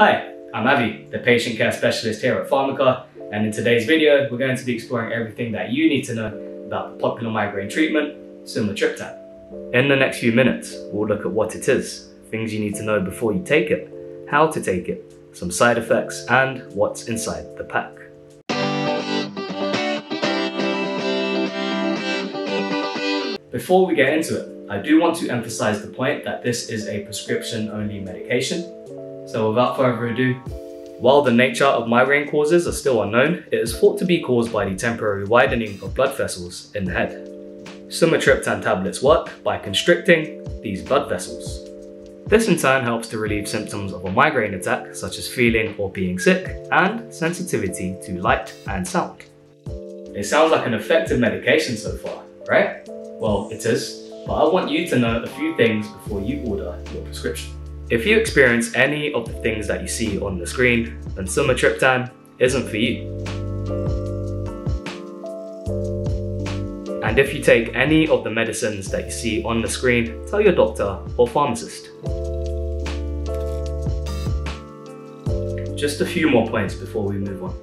Hi, I'm Avi, the patient care specialist here at Pharmaca, and in today's video, we're going to be exploring everything that you need to know about the popular migraine treatment, Sumatriptan. In the next few minutes, we'll look at what it is, things you need to know before you take it, how to take it, some side effects, and what's inside the pack. Before we get into it, I do want to emphasize the point that this is a prescription-only medication. So without further ado, while the nature of migraine causes are still unknown, it is thought to be caused by the temporary widening of blood vessels in the head. Sumatriptan tablets work by constricting these blood vessels. This in turn helps to relieve symptoms of a migraine attack, such as feeling or being sick, and sensitivity to light and sound. It sounds like an effective medication so far, right? Well, it is, but I want you to know a few things before you order your prescription. If you experience any of the things that you see on the screen, then Sumatriptan isn't for you. And if you take any of the medicines that you see on the screen, tell your doctor or pharmacist. Just a few more points before we move on.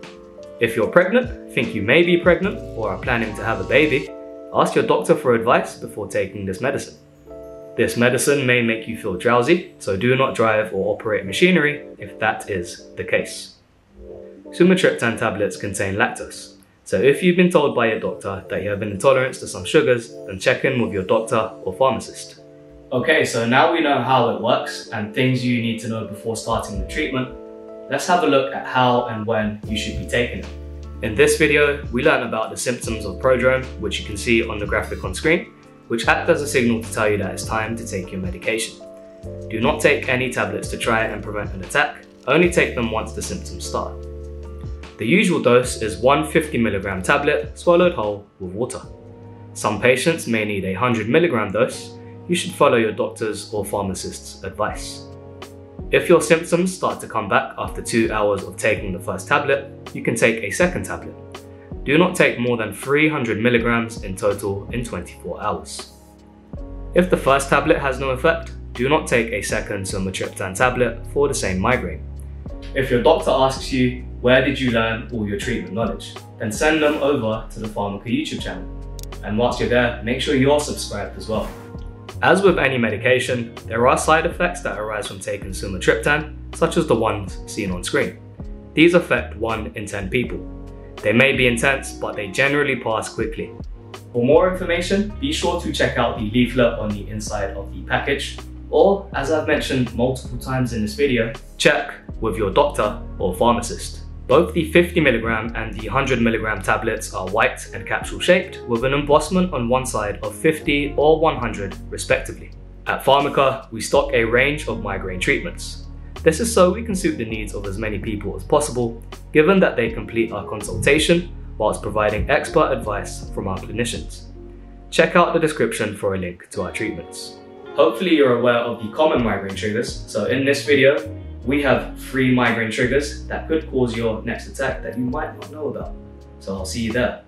If you're pregnant, think you may be pregnant, or are planning to have a baby, ask your doctor for advice before taking this medicine. This medicine may make you feel drowsy, so do not drive or operate machinery if that is the case. Sumatriptan tablets contain lactose, so if you've been told by your doctor that you have an intolerance to some sugars, then check in with your doctor or pharmacist. Okay, so now we know how it works and things you need to know before starting the treatment, let's have a look at how and when you should be taking it. In this video, we learn about the symptoms of prodrome, which you can see on the graphic on screen, which act as a signal to tell you that it's time to take your medication. Do not take any tablets to try and prevent an attack, only take them once the symptoms start. The usual dose is one 50mg tablet swallowed whole with water. Some patients may need a 100mg dose. You should follow your doctor's or pharmacist's advice. If your symptoms start to come back after 2 hours of taking the first tablet, you can take a second tablet. Do not take more than 300mg in total in 24 hours. If the first tablet has no effect, do not take a second Sumatriptan tablet for the same migraine. If your doctor asks you, where did you learn all your treatment knowledge? Then send them over to the Pharmaca YouTube channel. And whilst you're there, make sure you're subscribed as well. As with any medication, there are side effects that arise from taking Sumatriptan, such as the ones seen on screen. These affect 1 in 10 people. They may be intense, but they generally pass quickly. For more information, be sure to check out the leaflet on the inside of the package, or, as I've mentioned multiple times in this video, check with your doctor or pharmacist. Both the 50mg and the 100mg tablets are white and capsule shaped, with an embossment on one side of 50 or 100 respectively. At Pharmaca, we stock a range of migraine treatments. This is so we can suit the needs of as many people as possible, given that they complete our consultation whilst providing expert advice from our clinicians. Check out the description for a link to our treatments. Hopefully you're aware of the common migraine triggers, so in this video, we have 3 migraine triggers that could cause your next attack that you might not know about. So I'll see you there.